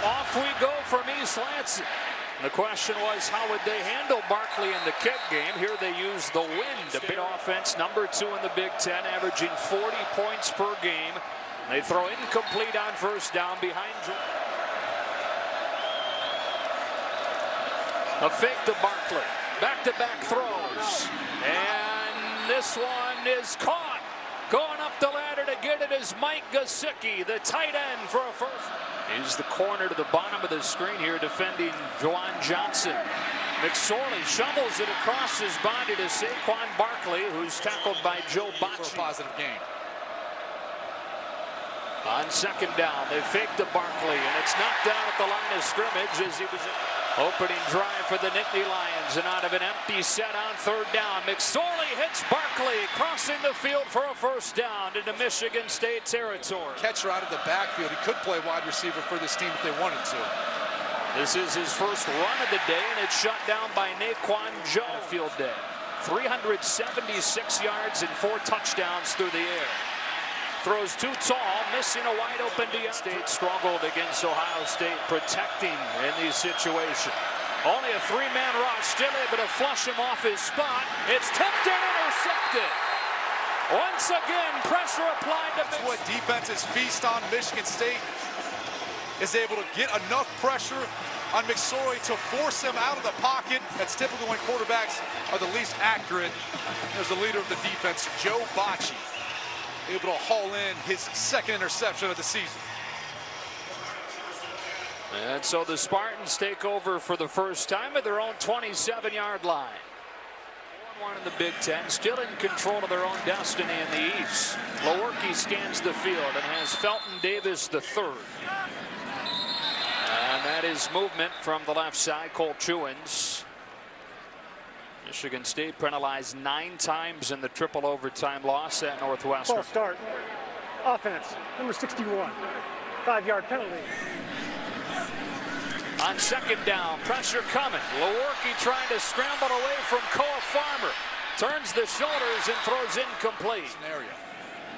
Off we go from East Lansing. The question was, how would they handle Barkley in the kick game? Here they use the wind. A big offense, number 2 in the Big Ten, averaging 40 points per game. They throw incomplete on first down behind. A fake to Barkley. Back-to-back throws. And this one is caught. Going up the ladder to get it is Mike Gesicki, the tight end, for a first. He's the corner to the bottom of the screen here, defending Juwan Johnson. McSorley shovels it across his body to Saquon Barkley, who's tackled by Joe Bocci. For a positive gain. On second down, they fake to Barkley, and it's knocked down at the line of scrimmage as he was opening drive for the Nittany Lions, and out of an empty set on third down, McSorley hits Barkley, crossing the field for a first down into Michigan State territory. Catcher out of the backfield. He could play wide receiver for this team if they wanted to. This is his first run of the day, and it's shut down by Naquan Joe. Field day. 376 yards and 4 touchdowns through the air. Throws too tall, missing a wide open State struggled against Ohio State, protecting in these situations. Only a 3-man rush, still able to flush him off his spot. It's tipped and intercepted. Once again, pressure applied to Michigan. What defenses feast on. Michigan State is able to get enough pressure on McSorley to force him out of the pocket. That's typically when quarterbacks are the least accurate. There's the leader of the defense, Joe Bocci, able to haul in his second interception of the season. And so the Spartans take over for the first time at their own 27-yard line. 4-1 in the Big Ten, still in control of their own destiny in the East. Lewerke scans the field and has Felton Davis the third. And that is movement from the left side, Cole Chewins. Michigan State penalized 9 times in the triple overtime loss at Northwestern. False start. Offense, number 61. 5-yard penalty. On second down, pressure coming. Lewerke trying to scramble away from Koa Farmer. Turns the shoulders and throws incomplete. Scenario.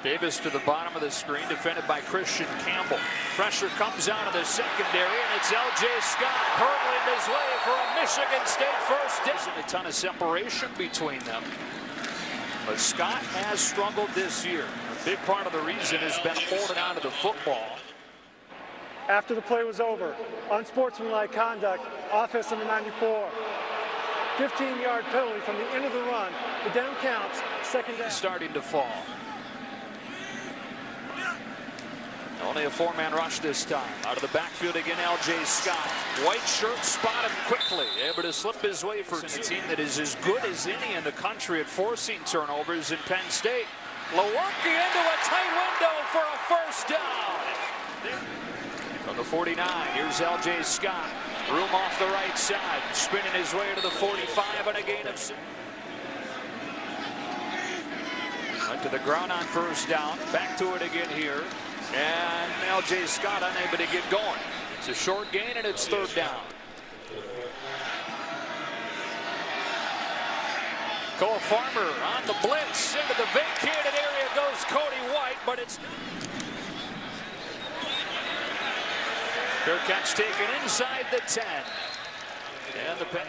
Davis to the bottom of the screen, defended by Christian Campbell. Pressure comes out of the secondary, and it's L.J. Scott hurdling his way for a Michigan State first down. There's a ton of separation between them. But Scott has struggled this year. A big part of the reason has been holding on to the football. After the play was over, unsportsmanlike conduct, offense number 94. 15-yard penalty from the end of the run. The down counts, second down. Starting to fall. Only a 4-man rush this time. Out of the backfield again, L.J. Scott. White shirt spotted quickly, able to slip his way for a team that is as good as any in the country at forcing turnovers in Penn State. Lewerke into a tight window for a first down. From the 49, here's L.J. Scott. Room off the right side, spinning his way to the 45 on a gain of 6. Went to the ground on first down. Back to it again here. And L.J. Scott unable to get going. It's a short gain, and it's third down. Koa Farmer on the blitz. Into the vacated area goes Cody White, but it's fair catch taken inside the 10. And the Penn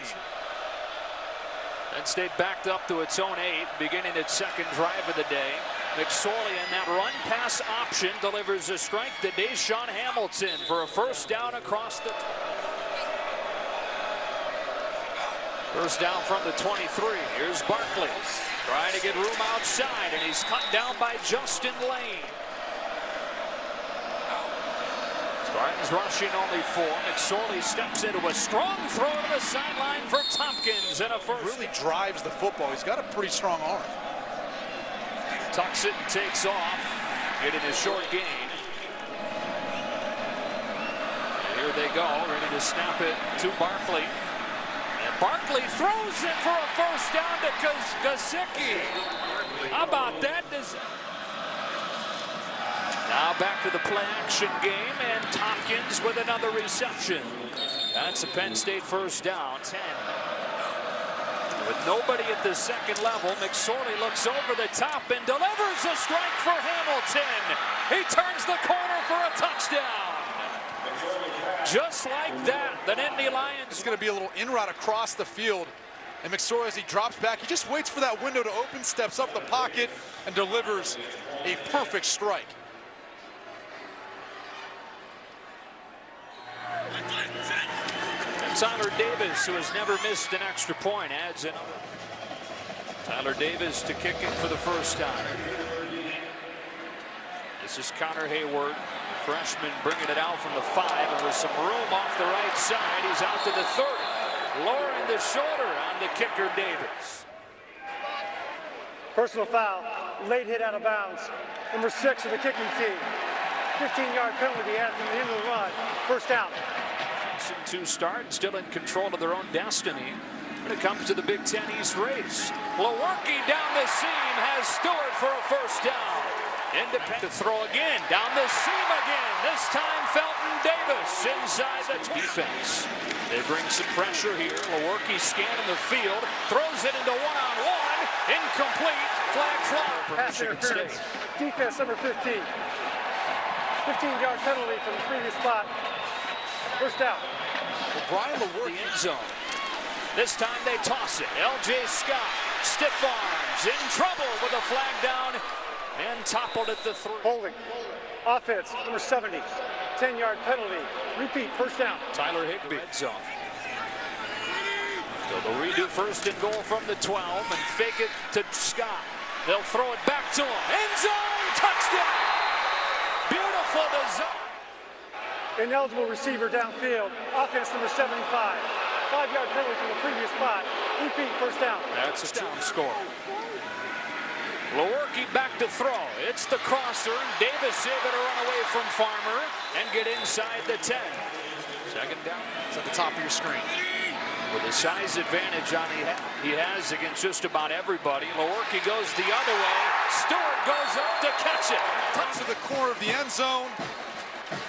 State backed up to its own 8, beginning its second drive of the day. McSorley in that run pass option delivers a strike to Deshaun Hamilton for a first down across the. First down from the 23. Here's Barkley trying to get room outside, and he's cut down by Justin Lane. Spartans rushing only 4. McSorley steps into a strong throw to the sideline for Tompkins and a first. Really drives the football. He's got a pretty strong arm. Tucks it and takes off, getting a short gain. And here they go, ready to snap it to Barkley. And Barkley throws it for a first down to Gesicki. How about that? Now back to the play-action game, and Tompkins with another reception. That's a Penn State first down, 10. With nobody at the second level, McSorley looks over the top and delivers a strike for Hamilton. He turns the corner for a touchdown. just like that, the Nittany Lions. It's going to be a little in route across the field. And McSorley, as he drops back, he just waits for that window to open, steps up the pocket, and delivers a perfect strike. And Tyler Davis, who has never missed an extra point, adds in. Tyler Davis to kick it for the first time. This is Connor Hayward, freshman, bringing it out from the 5, and with some room off the right side, he's out to the 30. Lowering the shoulder on the kicker, Davis. Personal foul, late hit out of bounds. Number 6 of the kicking team. 15-yard penalty added from the end of the run. First out. 2 start, still in control of their own destiny when it comes to the Big Ten East race. Lewerke down the seam has Stewart for a first down. Independent to throw again, down the seam again. This time Felton Davis inside the defense. They bring some pressure here. Lewerke scanning the field, throws it into one-on-one, incomplete, flag fly for Pass Michigan interference. State. Defense number 15. 15-yard penalty from the previous spot. First out. Well, Brian Lewerke. The end zone. This time they toss it. L.J. Scott, stiff arms, in trouble with a flag down and toppled at the 3. Holding. Offense number 70. 10-yard penalty. Repeat, first down. Tyler Higbee. Red zone. So they'll redo first and goal from the 12 and fake it to Scott. They'll throw it back to him. End zone, touchdown! Beautiful design. Ineligible receiver downfield. Offense number 75. 5-yard penalty from the previous spot. Repeat, first down. That's a down score. Lewerke back to throw. It's the crosser. Davis able to run away from Farmer and get inside the 10. Second down. It's at the top of your screen. With a size advantage on he has against just about everybody. Lewerke goes the other way. Stewart goes up to catch it. To the corner of the end zone.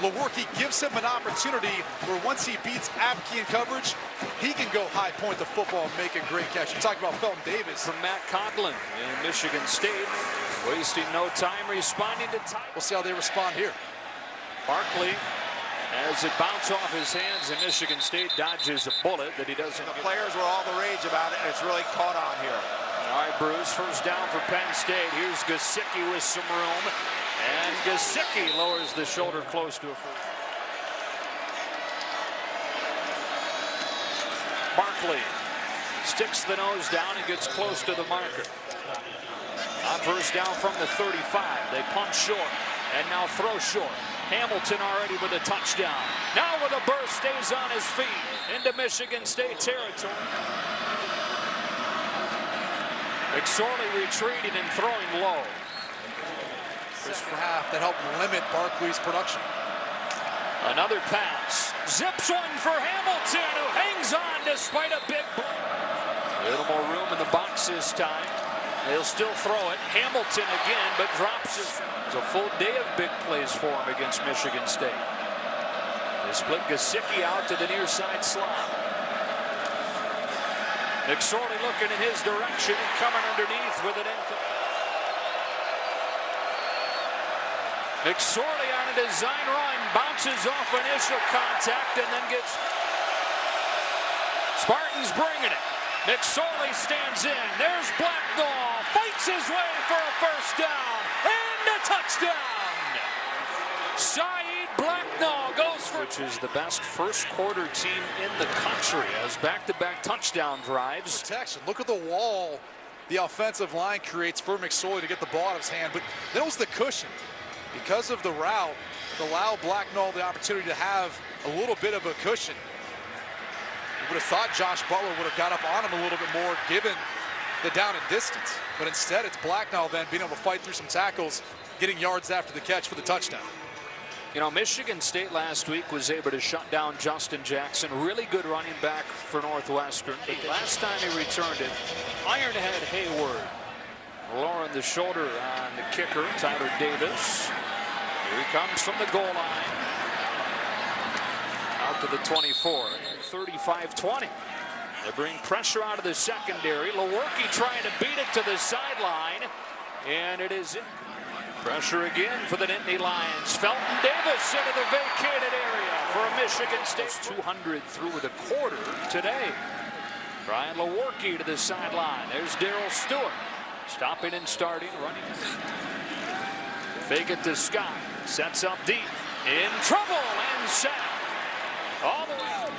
Lewerke gives him an opportunity where once he beats Apke in coverage, he can go high point the football and make a great catch. You're talking about Felton Davis. From Matt Conklin in Michigan State, wasting no time responding to time. We'll see how they respond here. Barkley, as it bounced off his hands, and Michigan State dodges a bullet that he doesn't. The players were all the rage about it, and it's really caught on here. All right, Bruce, first down for Penn State. Here's Gesicki with some room. And Gesicki lowers the shoulder close to a first. Barkley sticks the nose down and gets close to the marker. On first down from the 35. They punch short and now throw short. Hamilton already with a touchdown. Now with a burst, stays on his feet into Michigan State territory. McSorley retreating and throwing low. First half that helped limit Barkley's production. Another pass. Zips one for Hamilton, who hangs on despite a big blow. A little more room in the box this time. They'll still throw it. Hamilton again, but drops it. It's a full day of big plays for him against Michigan State. They split Gesicki out to the near side slot. McSorley looking in his direction and coming underneath with an incomplete. McSorley on a design run, bounces off initial contact and then gets. Spartans bringing it. McSorley stands in. There's Blacknall, fights his way for a first down and a touchdown. Saeed Blacknall goes for, which is the best first quarter team in the country, as back-to-back touchdown drives. Protection. Look at the wall the offensive line creates for McSorley to get the ball out of his hand, but that was the cushion. Because of the route, it allowed Blacknall the opportunity to have a little bit of a cushion. You would have thought Josh Butler would have got up on him a little bit more given the down and distance. But instead, it's Blacknall then being able to fight through some tackles, getting yards after the catch for the touchdown. You know, Michigan State last week was able to shut down Justin Jackson, really good running back for Northwestern. But last time he returned it, Ironhead Hayward lowering the shoulder on the kicker, Tyler Davis. Here he comes from the goal line. Out to the 24, 35-20. They bring pressure out of the secondary. Lewerke trying to beat it to the sideline, and it is in. Pressure again for the Nittany Lions. Felton Davis into the vacated area for a Michigan State. 200 through the quarter today. Brian Lewerke to the sideline. There's Darrell Stewart. Stopping and starting, running. Fake it to Scott. Sets up deep. In trouble and sacked. All the way.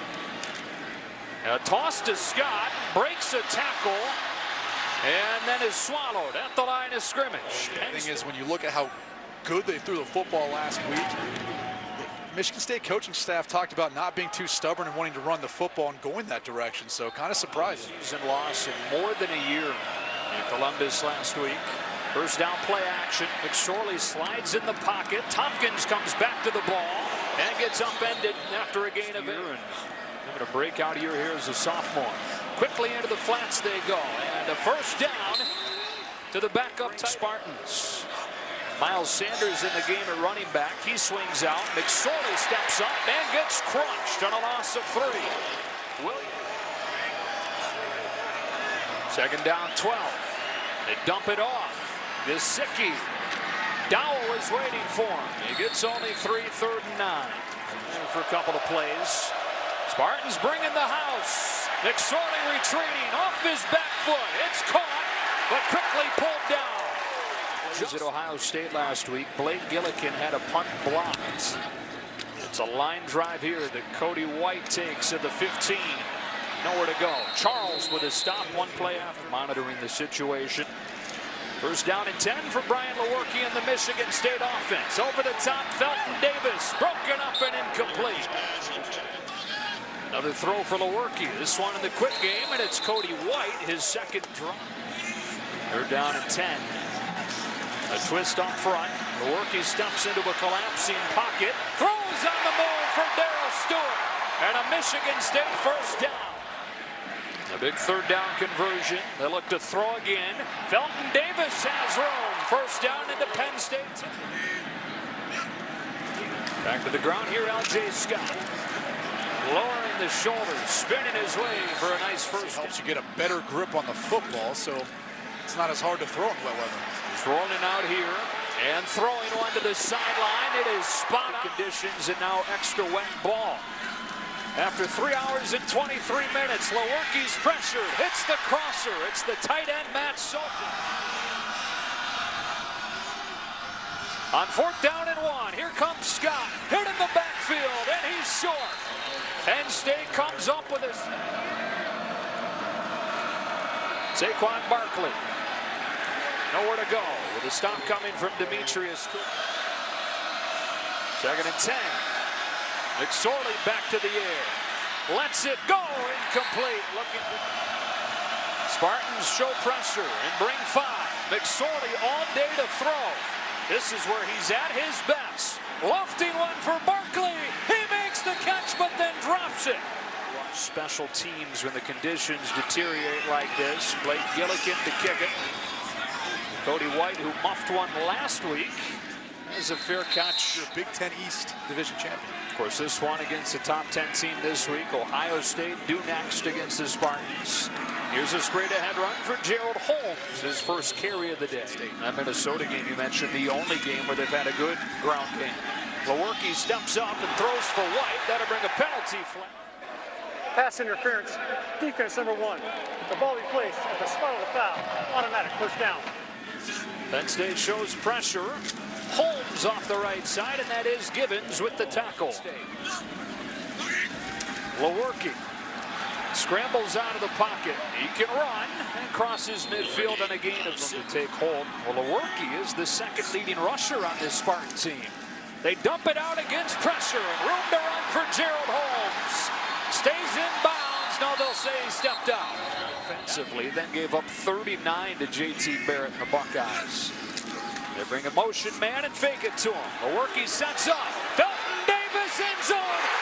A toss to Scott. Breaks a tackle. And then is swallowed at the line of scrimmage. The thing is, when you look at how good they threw the football last week, the Michigan State coaching staff talked about not being too stubborn and wanting to run the football and going that direction. So kind of surprising. Season loss in more than a year in Columbus last week. First down play action. McSorley slides in the pocket. Tompkins comes back to the ball and gets upended after a gain of 8. Having a breakout year here as a sophomore. Quickly into the flats they go. And a first down to the backup Spartans. Miles Sanders in the game at running back. He swings out. McSorley steps up and gets crushed on a loss of 3. Williams. Second down 12. They dump it off. Gesicki. Dowell is waiting for him. He gets only 3, 3rd and 9. And for a couple of plays. Spartans bring in the house. McSorley retreating off his back foot. It's caught, but quickly pulled down. Just at Ohio State last week, Blake Gillikin had a punt blocked. It's a line drive here that Cody White takes at the 15. Nowhere to go. Charles with a stop, one play after monitoring the situation. First down and 10 for Brian Lewerke and the Michigan State offense. Over the top, Felton Davis, broken up and incomplete. Another throw for Lewerke. This one in the quick game, and it's Cody White, his second drop. They're down at 10. A twist up front. Lewerke steps into a collapsing pocket. Throws on the move for Darrell Stewart. And a Michigan State first down. A big third down conversion. They look to throw again. Felton Davis has room. First down into Penn State. Back to the ground here, L.J. Scott. Lowering the shoulders, spinning his way for a nice first. Helps you get a better grip on the football, so it's not as hard to throw in wet weather. He's rolling out here and throwing one to the sideline. It is spot conditions and now extra wet ball. After 3 hours and 23 minutes, Lewerke's pressure hits the crosser. It's the tight end, Matt Sulkin. On 4th down and 1, here comes Scott. Hit in the backfield, and he's short. Penn State comes up with his. Saquon Barkley. Nowhere to go with a stop coming from Demetrius. Second and 10. McSorley back to the air. Lets it go. Incomplete. Looking for. Spartans show pressure and bring 5. McSorley all day to throw. This is where he's at his best. Lofting one for Barkley. He makes the catch, but then drops it. Watch special teams when the conditions deteriorate like this. Blake Gillikin to kick it. Cody White, who muffed one last week, is a fair catch. Your Big Ten East Division champion. Of course, this one against the top 10 team this week. Ohio State due next against the Spartans. Here's a straight ahead run for Gerald Holmes, his first carry of the day. That Minnesota game you mentioned, the only game where they've had a good ground game. Lewerke steps up and throws for White. That'll bring a penalty flag. Pass interference, defense number 1. The ball be placed at the spot of the foul. Automatic first down. Penn State shows pressure. Holmes off the right side, and that is Gibbons with the tackle. Lewerke scrambles out of the pocket. He can run and crosses midfield on a gain of to take hold. Well, Lewerke is the second leading rusher on this Spartan team. They dump it out against pressure. Room to run for Gerald Holmes. Stays in bounds. No, they'll say he stepped out. Offensively, then gave up 39 to J.T. Barrett and the Buckeyes. They bring a motion man and fake it to him. Lewerke sets up. Felton Davis in zone.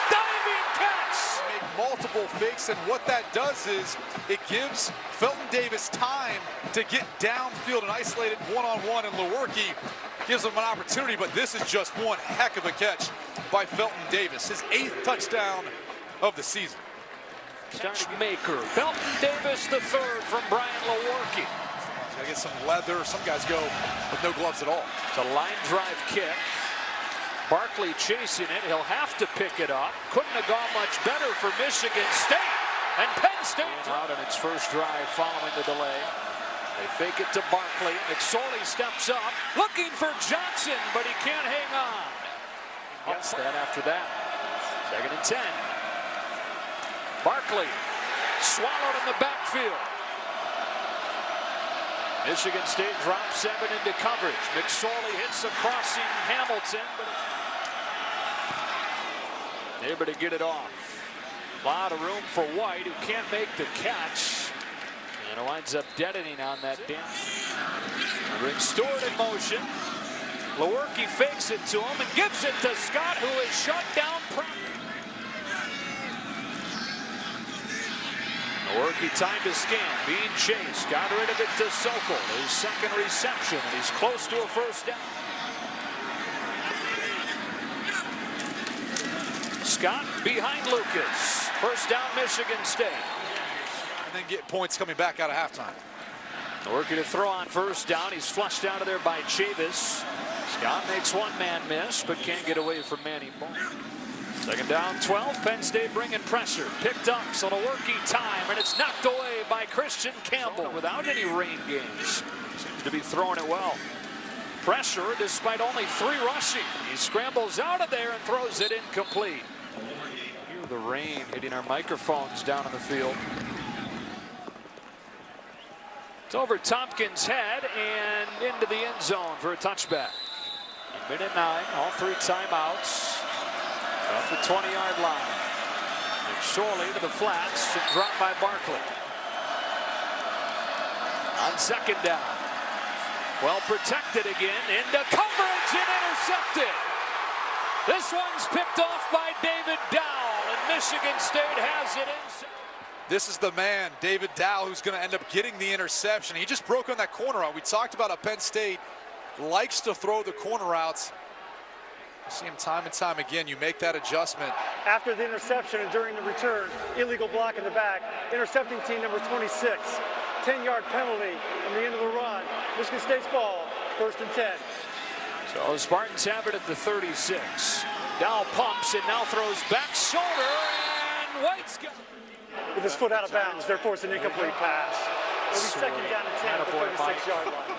Diving catch. Make multiple fakes, and what that does is it gives Felton Davis time to get downfield and isolated one-on-one, and Lewerke gives him an opportunity, but this is just one heck of a catch by Felton Davis. His 8th touchdown of the season. Catch maker. Felton Davis the 3rd from Brian Lewerke. Gotta get some leather. Some guys go with no gloves at all. It's a line drive kick. Barkley chasing it. He'll have to pick it up. Couldn't have gone much better for Michigan State. And Penn State out on its first drive following the delay. They fake it to Barkley. McSorley steps up, looking for Johnson, but he can't hang on. Yes, that after that. 2nd and 10. Barkley swallowed in the backfield. Michigan State drops 7 into coverage. McSorley hits a crossing Hamilton, but able to get it off. A lot of room for White, who can't make the catch. And it winds up deadening on that dance. Brings Stewart in motion. Lewerke fakes it to him and gives it to Scott, who is shut down. Lewerke time to scan, being chased, got rid of it to Sokol, his 2nd reception, and he's close to a first down. Scott behind Lucas. First down, Michigan State. And then get points coming back out of halftime. Lewerke to throw on first down. He's flushed out of there by Chavis. Scott makes one man miss, but can't get away from Manny Ball. 2nd down, 12. Penn State bringing pressure. Picked up, so Lewerke time, and it's knocked away by Christian Campbell without any rain games. Seems to be throwing it well. Pressure despite only 3 rushing. He scrambles out of there and throws it incomplete. Hear the rain hitting our microphones down on the field. It's over Tompkins' head and into the end zone for a touchback. 1:09, all 3 timeouts. Up the 20-yard line. McSorley to the flats and dropped by Barkley. On 2nd down. Well protected again, into coverage and intercepted. This one's picked off by David Dowell, and Michigan State has it in. This is the man, David Dowell, who's going to end up getting the interception. He just broke on that corner route. We talked about how Penn State likes to throw the corner routes. You see him time and time again. You make that adjustment. After the interception and during the return, illegal block in the back, intercepting team number 26. 10-yard penalty from the end of the run. Michigan State's ball, 1st and 10. So Spartans have it at the 36. Dowell pumps and now throws back shoulder, and White's got. With his foot out of bounds, they're forcing an incomplete pass. It'll be 2nd down and 10 at the 36-yard line.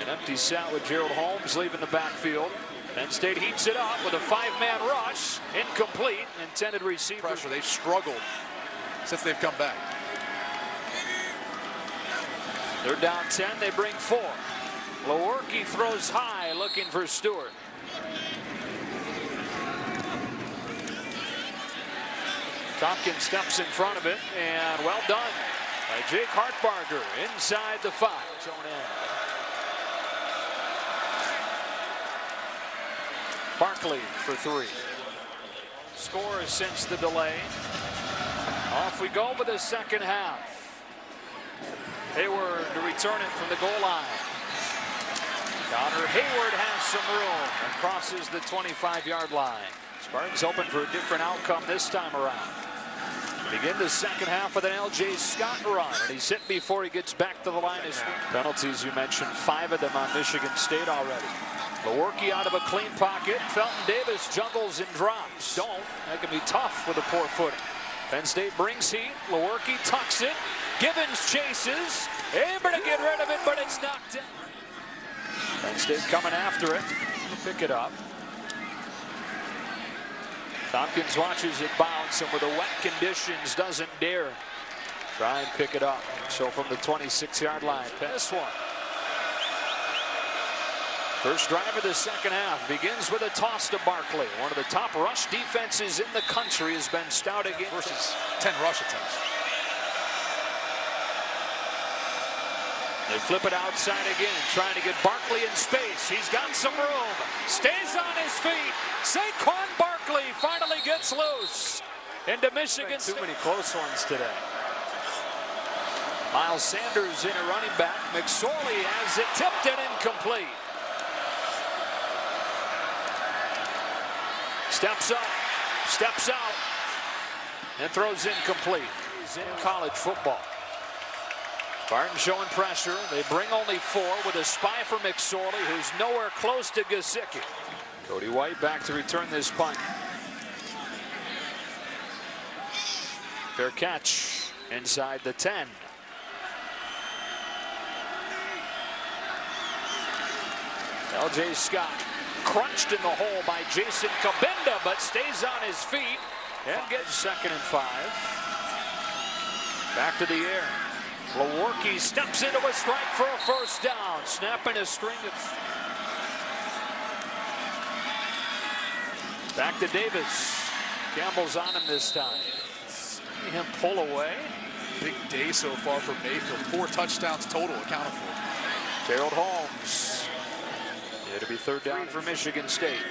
An empty set with Gerald Holmes leaving the backfield. Penn State heats it up with a 5-man rush. Incomplete. Intended receiver. Pressure. They've struggled since they've come back. They're down 10. They bring 4. Lewerke throws high, looking for Stewart. Tompkins steps in front of it, and well done by Jake Hartbarger inside the 5. Zone end. Barkley for 3. Scores since the delay. Off we go with the 2nd half. Hayward to return it from the goal line. Connor Hayward has some room and crosses the 25-yard line. Spartans hoping for a different outcome this time around. Begin the 2nd half with an L.J. Scott run, and he's hit before he gets back to the line. Penalties, you mentioned 5 of them on Michigan State already. Lewerke out of a clean pocket. Felton Davis juggles and drops. That can be tough with a poor footing. Penn State brings heat. Lewerke tucks it. Givens chases. Able to get rid of it, but it's knocked down. Penn State coming after it. Pick it up. Tompkins watches it bounce, and with the wet conditions doesn't dare try and pick it up. So from the 26-yard line, this one. First drive of the 2nd half begins with a toss to Barkley. One of the top rush defenses in the country has been stout against versus 10 rush attempts. They flip it outside again, trying to get Barkley in space. He's got some room. Stays on his feet. Saquon Barkley finally gets loose into Michigan. Too many close ones today. Miles Sanders in a running back. McSorley has it tipped and incomplete. Steps up, steps out, and throws incomplete. He's in college football. Spartans showing pressure. They bring only 4 with a spy for McSorley, who's nowhere close to Gesicki. Cody White back to return this punt. Fair catch inside the 10. L.J. Scott crunched in the hole by Jason Kabinda, but stays on his feet and gets 2nd and 5. Back to the air. Lewerke steps into a strike for a first down, snapping a string of. Back to Davis. Campbell's on him this time. See him pull away. Big day so far for Mayfield. 4 touchdowns total accounted for. Gerald Holmes. It'll be 3rd down for Michigan State.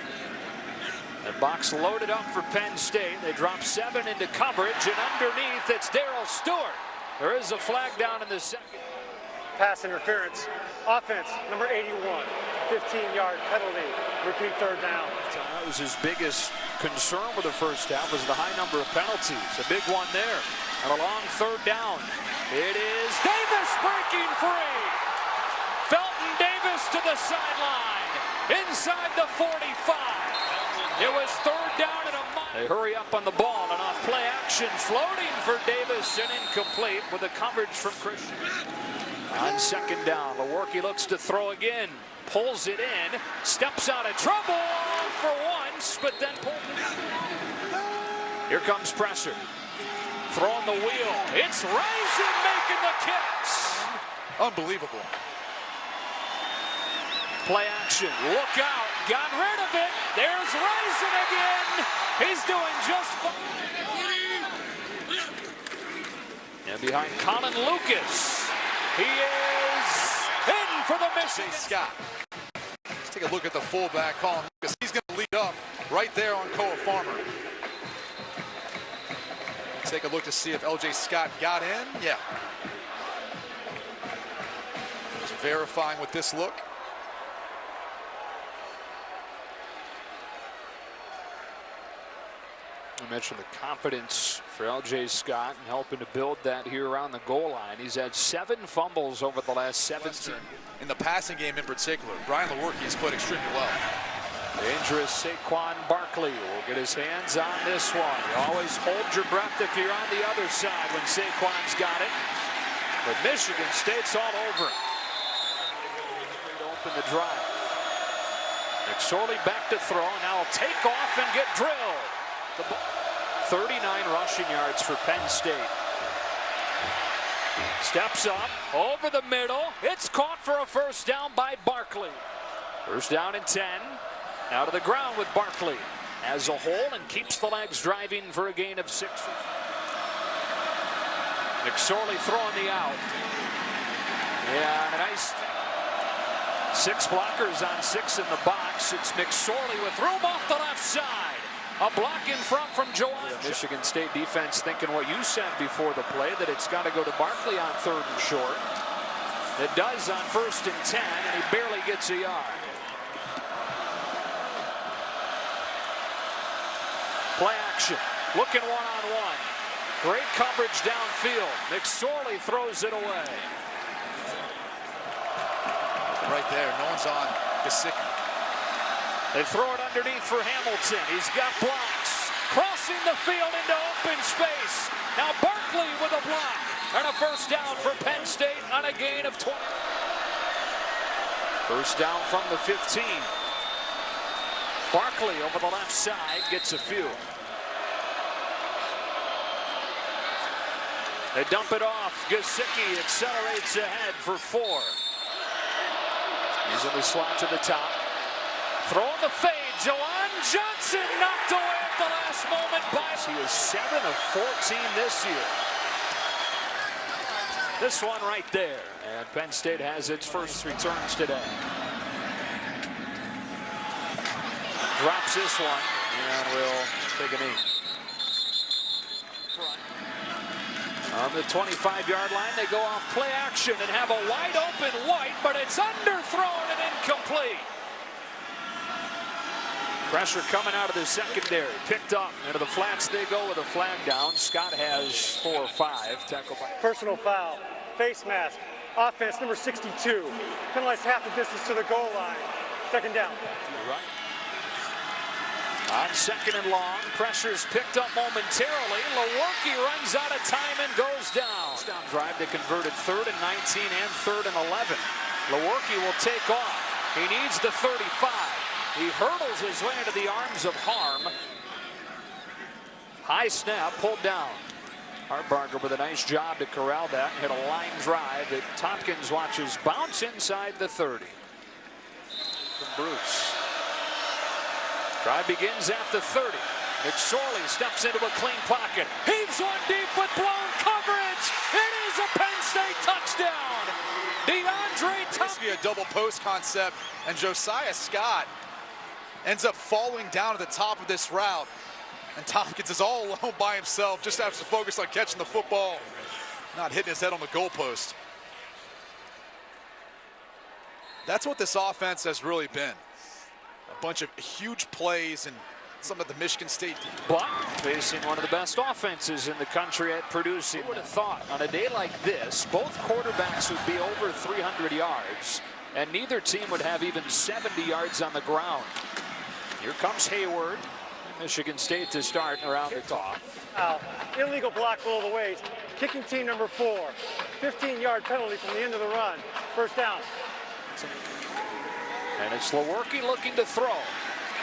The box loaded up for Penn State. They drop 7 into coverage, and underneath it's Darrell Stewart. There is a flag down in the 2nd. Pass interference. Offense, number 81. 15-yard penalty. Repeat 3rd down. That was his biggest concern with the first half, was the high number of penalties. A big one there. And a long 3rd down. It is Davis breaking free. Felton Davis to the sideline. Inside the 45. It was 3rd down and a mile. They hurry up on the ball and off play action. Floating for Davis and incomplete with the coverage from Christian. On 2nd down, Lewerke looks to throw again. Pulls it in. Steps out of trouble for once, but then pulls it. Here comes pressure. Throwing the wheel. It's Rising making the kicks. Unbelievable. Play action. Look out. Got rid of it. There's Rising again. He's doing just fine. And behind Colin Lucas, he is in for the Michigan. Scott. Let's take a look at the fullback, Colin Lucas. He's going to lead up right there on Koa Farmer. Take a look to see if L.J. Scott got in. Yeah. Just verifying with this look. I mentioned the confidence for L.J. Scott and helping to build that here around the goal line. He's had 7 fumbles over the last 17. In the passing game in particular, Brian Lewerke has played extremely well. Dangerous Saquon Barkley will get his hands on this one. You always hold your breath if you're on the other side when Saquon's got it. But Michigan State's all over it. To open the drive. McSorley back to throw. Now will take off and get drilled. 39 rushing yards for Penn State. Steps up over the middle. It's caught for a first down by Barkley. First down and 10. Now to the ground with Barkley as a whole and keeps the legs driving for a gain of 6. McSorley throwing the out. Yeah, nice. 6 blockers on 6 in the box. It's McSorley with room off the left side. A block in front from Joanne. Michigan State defense thinking what you said before the play, that it's got to go to Barkley on 3rd and short. It does on 1st and 10, and he barely gets a yard. Play action, looking one-on-one. Great coverage downfield. McSorley throws it away. Right there, no one's on Gesicki. They throw it underneath for Hamilton. He's got blocks. Crossing the field into open space. Now Barkley with a block. And a first down for Penn State on a gain of 20. First down from the 15. Barkley over the left side gets a few. They dump it off. Gesicki accelerates ahead for 4. Easily slot to the top. Throwing the fade. Jawan Johnson knocked away at the last moment by. He is 7 of 14 this year. This one right there. And Penn State has its first returns today. Drops this one and will take a knee. On the 25-yard line, they go off play action and have a wide open White, but it's underthrown and incomplete. Pressure coming out of the secondary. Picked up into the flats. They go with a flag down. Scott has 4 or 5. Tackle by. Personal foul. Face mask. Offense number 62. Penalized half the distance to the goal line. 2nd down. Right. On 2nd and long, pressure's picked up momentarily. Lewerke runs out of time and goes down. Touchdown drive to converted 3rd and 19 and 3rd and 11. Lewerke will take off. He needs the 35. He hurdles his way into the arms of Harm. High snap, pulled down. Hartbarger with a nice job to corral that. Hit a line drive that Tompkins watches bounce inside the 30. From Bruce. Drive begins at the 30. McSorley steps into a clean pocket. Heaves one deep with blown coverage. It is a Penn State touchdown. DeAndre Tompkins. A double post concept, and Josiah Scott ends up falling down at the top of this route. And Tompkins is all alone by himself, just has to focus on catching the football, not hitting his head on the goalpost. That's what this offense has really been. A bunch of huge plays and some of the Michigan State defense. But facing one of the best offenses in the country at producing. Who would have thought on a day like this, both quarterbacks would be over 300 yards, and neither team would have even 70 yards on the ground. Here comes Hayward. Michigan State to start around the top. Illegal block below the waist. Kicking team number 4. 15-yard penalty from the end of the run. First down. And it's Lewerke looking to throw.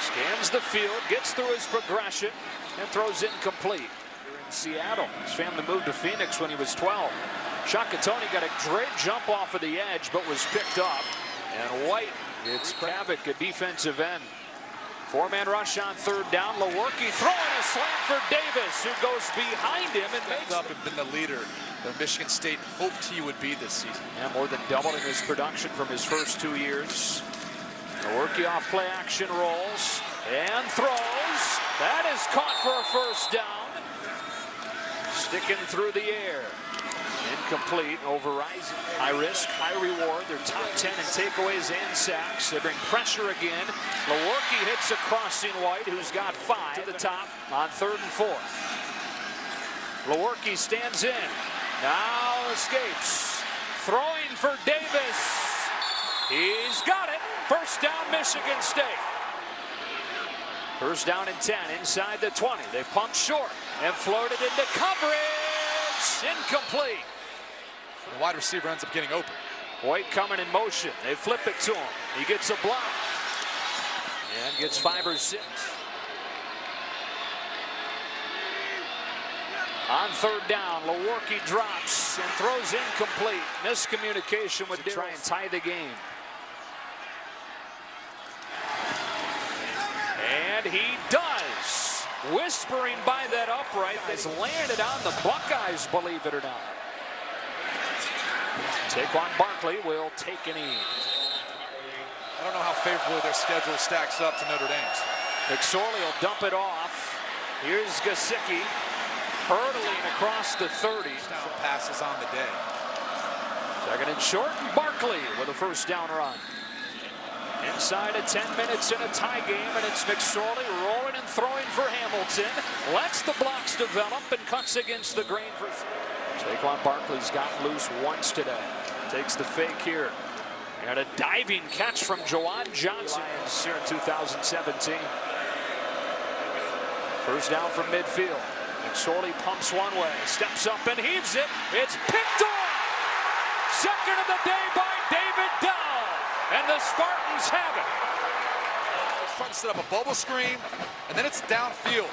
Scans the field, gets through his progression, and throws incomplete. Here in Seattle. His family moved to Phoenix when he was 12. Shakatoni got a great jump off of the edge, but was picked up. And White gets havoc at defensive end. 4-man rush on 3rd down. Lewerke throwing a slant for Davis, who goes behind him and makes up and been the leader that Michigan State hoped he would be this season. Yeah, more than doubling his production from his first 2 years. Lewerke off play action rolls and throws. That is caught for a first down. Sticking through the air. Incomplete over Rising. High risk, high reward. They're top 10 in takeaways and sacks. They bring pressure again. Lewerke hits a crossing White, who's got 5 to the top on 3rd and 4th. Lewerke stands in. Now escapes. Throwing for Davis. He's got it. First down, Michigan State. First down and 10 inside the 20. They pump short and floated into coverage. Incomplete. The wide receiver ends up getting open. White coming in motion. They flip it to him. He gets a block and gets 5 or 6. On 3rd down, Lewerke drops and throws incomplete. Miscommunication with to try and tie the game. And he does. Whispering by that upright that's landed on the Buckeyes, believe it or not. Saquon Barkley will take an knee. I don't know how favorably their schedule stacks up to Notre Dame's. McSorley will dump it off. Here's Gesicki hurtling across the 30. Passes on the day. 2nd and short, Barkley with a first down run. Inside of 10 minutes in a tie game, and it's McSorley rolling and throwing for Hamilton. Lets the blocks develop and cuts against the grain for Saquon Barkley's gotten loose once today. Takes the fake here. And a diving catch from Jawan Johnson here in 2017. First down from midfield. McSorley pumps one way, steps up and heaves it. It's picked off. Second of the day by David Dowell. And the Spartans have it. Trying to set up a bubble screen, and then it's downfield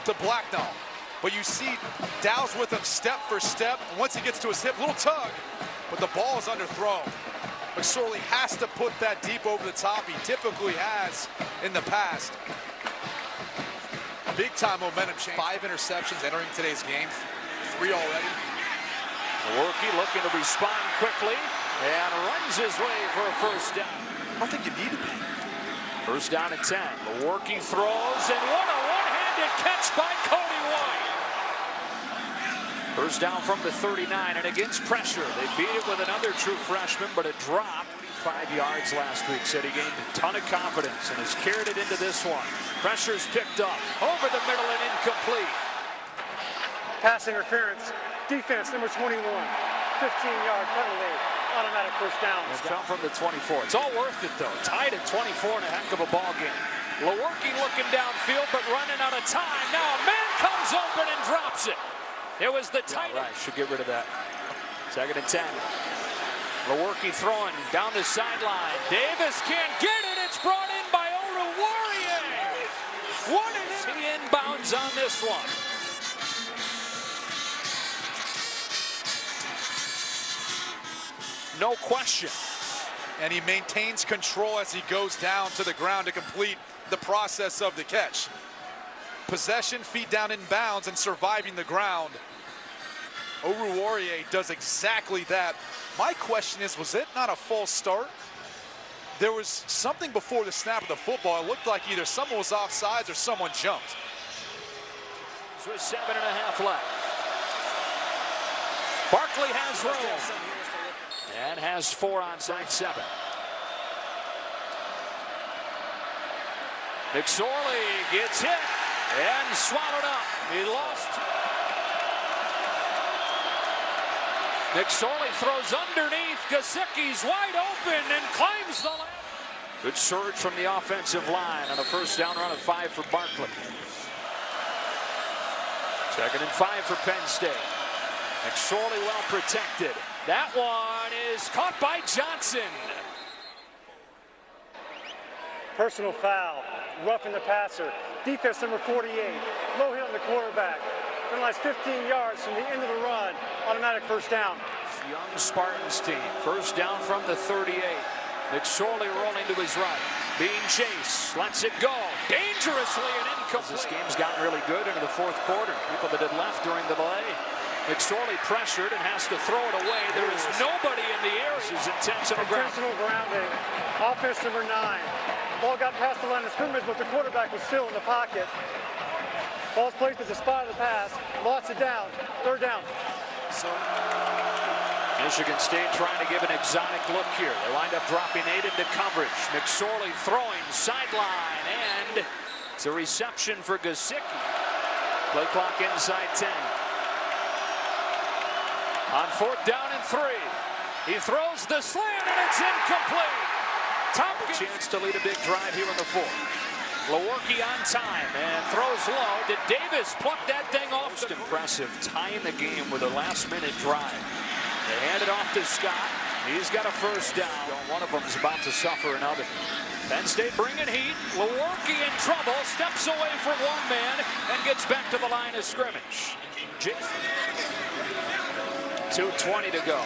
to Blacknall. But you see Dow's with him step for step. And once he gets to his hip, little tug, but the ball is underthrown. McSorley has to put that deep over the top. He typically has in the past. Big time momentum change. 5 interceptions entering today's game. 3 already. Lewerke looking to respond quickly and runs his way for a first down. I don't think you need to be. First down and 10. Lewerke throws, and what a one-handed catch by Cody White. First down from the 39, and against pressure, they beat it with another true freshman, but a drop. 5 yards last week. Said he gained a ton of confidence and has carried it into this one. Pressure's picked up over the middle and incomplete. Pass interference. Defense number 21. 15-yard penalty. Automatic first down. It fell from the 24. It's all worth it, though. Tied at 24 and a heck of a ball game. Lewerke looking downfield, but running out of time. Now a man comes open and drops it. It was the tight end. Right, should get rid of that. 2nd and 10. Lewerke throwing down the sideline. Davis can't get it. It's brought in by Oruwariye. What is he inbounds on this one? No question. And he maintains control as he goes down to the ground to complete the process of the catch. Possession, feet down in bounds, and surviving the ground. Oruwariye does exactly that. My question is, was it not a false start? There was something before the snap of the football. It looked like either someone was offsides or someone jumped. So 7.5 left. Barkley has room and has 4 onside 7. McSorley gets hit and swallowed up. He lost. McSorley throws underneath. Gesicki's wide open and climbs the ladder. Good surge from the offensive line on a 1st down run of 5 for Barkley. 2nd and 5 for Penn State. McSorley well protected. That one is caught by Johnson. Personal foul, roughing the passer. Defense number 48, low hit on the quarterback. Penalized 15 yards from the end of the run. Automatic 1st down. Young Spartans team. 1st down from the 38. McSorley rolling to his right. Being chased. Lets it go. Dangerously and incomplete. This game's gotten really good into the 4th quarter. People that had left during the delay. McSorley pressured and has to throw it away. There is nobody in the area. This is intentional grounding. Intentional grounding. Offense number 9. Ball got past the line of scrimmage, but the quarterback was still in the pocket. Ball's placed at the spot of the pass. Lost it down. 3rd down. So Michigan State trying to give an exotic look here. They wind up dropping 8 into coverage. McSorley throwing sideline, and it's a reception for Gesicki. Play clock inside 10. On 4th down and 3. He throws the slant, and it's incomplete. Tompkins. Chance to lead a big drive here in the 4th. Lewerke on time and throws low. Did Davis pluck that thing off? Most impressive, tying the game with a last-minute drive. They hand it off to Scott. He's got a 1st down. One of them is about to suffer another. Penn State bringing heat. Lewerke in trouble. Steps away from one man and gets back to the line of scrimmage. 2:20 to go.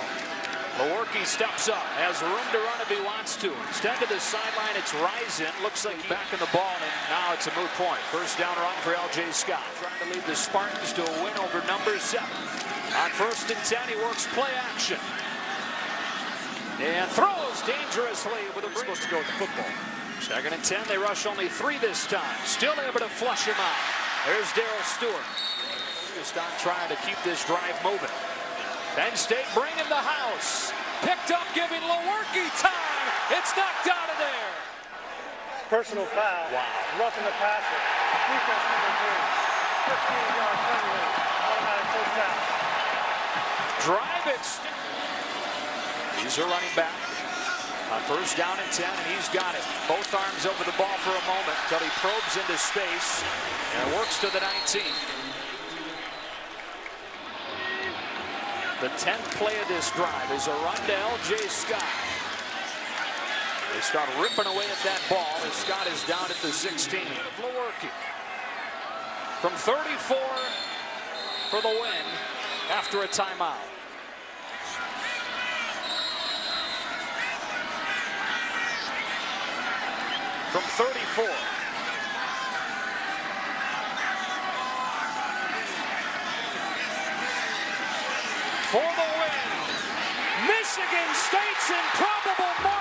Lewerke steps up, has room to run if he wants to. Instead to the sideline, it's Rising. Looks like he's back in the ball, and now it's a moot point. 1st down run for L.J. Scott. Trying to lead the Spartans to a win over number 7. On 1st and 10, he works play action. And throws dangerously with a supposed to go with the football. 2nd and 10, they rush only 3 this time. Still able to flush him out. There's Darryl Stewart. Just on trying to keep this drive moving. Penn State bringing the house. Picked up, giving Lewerke time. It's knocked out of there. Personal foul. Wow. Roughing the passer. Defense number 3. 15-yard penalty. Automatic 1st down. Drive it. He's a running back. On 1st down and 10, and he's got it. Both arms over the ball for a moment until he probes into space and works to the 19. The 10th play of this drive is a run to L.J. Scott. They start ripping away at that ball as Scott is down at the 16. Lewerke from 34 for the win after a timeout. From 34. For the win, Michigan State's improbable march.